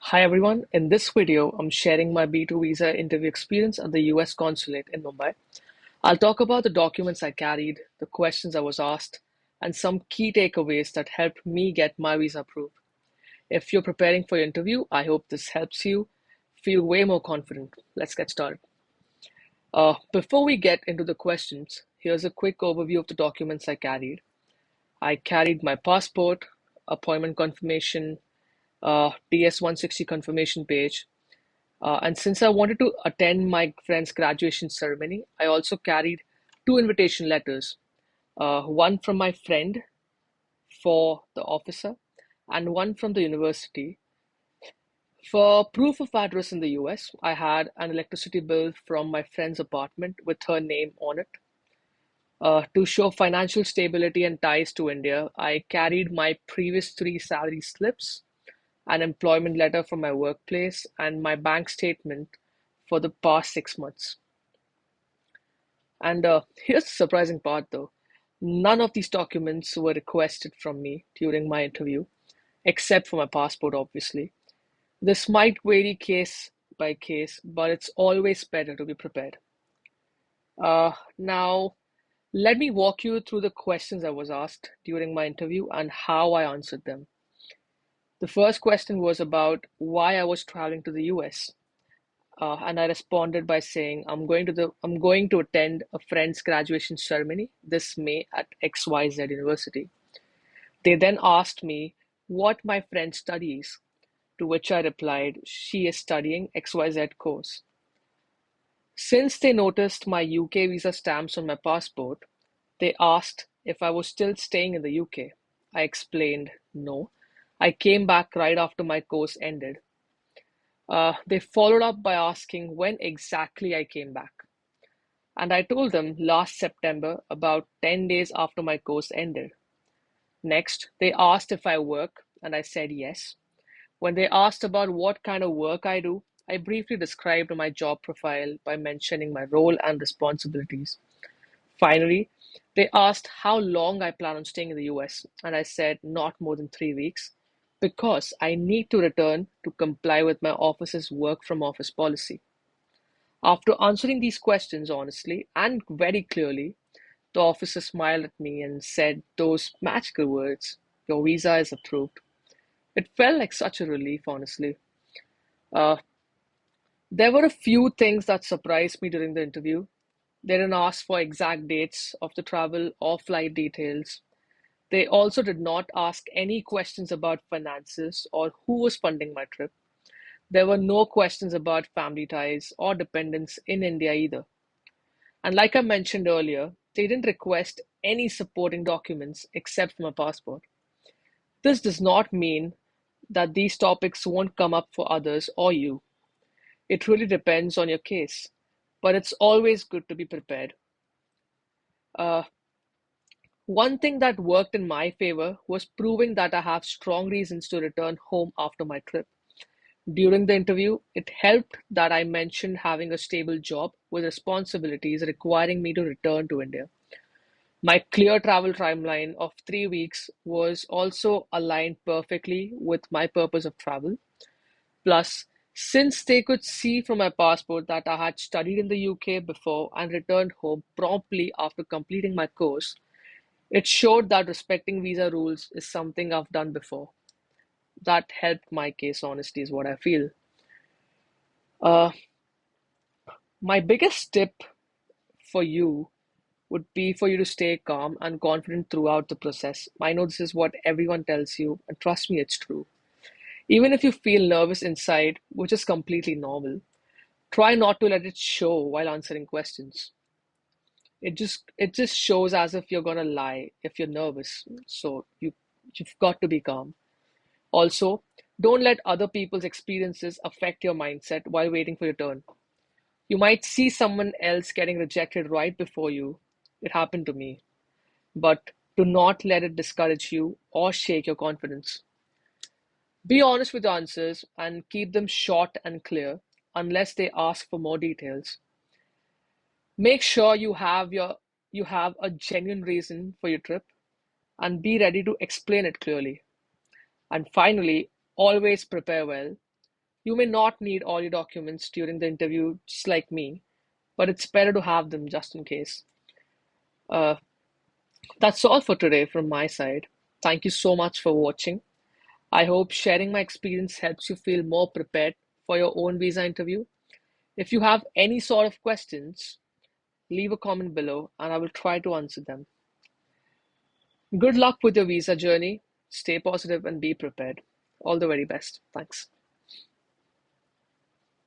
Hi everyone, in this video, I'm sharing my B2 visa interview experience at the US Consulate in Mumbai. I'll talk about the documents I carried, the questions I was asked, and some key takeaways that helped me get my visa approved. If you're preparing for your interview, I hope this helps you feel way more confident. Let's get started. Before we get into the questions, here's a quick overview of the documents I carried. I carried my passport, appointment confirmation, DS-160 confirmation page, and since I wanted to attend my friend's graduation ceremony, I also carried two invitation letters, one from my friend for the officer and one from the university. For proof of address in the US, I had an electricity bill from my friend's apartment with her name on it. To show financial stability and ties to India, I carried my previous three salary slips, an employment letter from my workplace, and my bank statement for the past 6 months. And here's the surprising part though. None of these documents were requested from me during my interview, except for my passport, obviously. This might vary case by case, but it's always better to be prepared. Now, let me walk you through the questions I was asked during my interview and how I answered them. The first question was about why I was traveling to the US. And I responded by saying I'm going to attend a friend's graduation ceremony this May at XYZ University. They then asked me what my friend studies, to which I replied she is studying XYZ course. Since they noticed my UK visa stamps on my passport, they asked if I was still staying in the UK. I explained no. I came back right after my course ended. They followed up by asking when exactly I came back. And I told them last September, about 10 days after my course ended. Next, they asked if I work, and I said yes. When they asked about what kind of work I do, I briefly described my job profile by mentioning my role and responsibilities. Finally, they asked how long I plan on staying in the US, and I said not more than 3 weeks because I need to return to comply with my office's work from office policy. After answering these questions honestly and very clearly, the officer smiled at me and said those magical words, your visa is approved. It felt like such a relief, honestly. Uh, there were a few things that surprised me during the interview. They didn't ask for exact dates of the travel or flight details. They also did not ask any questions about finances or who was funding my trip. There were no questions about family ties or dependents in India either. And like I mentioned earlier, they didn't request any supporting documents except for my passport. This does not mean that these topics won't come up for others or you. It really depends on your case, but it's always good to be prepared. Uh, One thing that worked in my favor was proving that I have strong reasons to return home after my trip. During the interview, it helped that I mentioned having a stable job with responsibilities requiring me to return to India. My clear travel timeline of 3 weeks was also aligned perfectly with my purpose of travel. Plus, since they could see from my passport that I had studied in the UK before and returned home promptly after completing my course, it showed that respecting visa rules is something I've done before. That helped my case, honestly, is what I feel. Uh, my biggest tip for you would be for you to stay calm and confident throughout the process. I know this is what everyone tells you, and trust me, it's true. Even if you feel nervous inside, which is completely normal, try not to let it show while answering questions. It just shows as if you're gonna lie if you're nervous. So you've got to be calm. Also, don't let other people's experiences affect your mindset while waiting for your turn. You might see someone else getting rejected right before you. It happened to me. But do not let it discourage you or shake your confidence. Be honest with answers and keep them short and clear unless they ask for more details. Make sure you have a genuine reason for your trip and be ready to explain it clearly. And finally, always prepare well. You may not need all your documents during the interview, just like me, but it's better to have them just in case. Uh, that's all for today from my side. Thank you so much for watching. I hope sharing my experience helps you feel more prepared for your own visa interview. If you have any sort of questions, leave a comment below and I will try to answer them. Good luck with your visa journey. Stay positive and be prepared. All the very best. Thanks.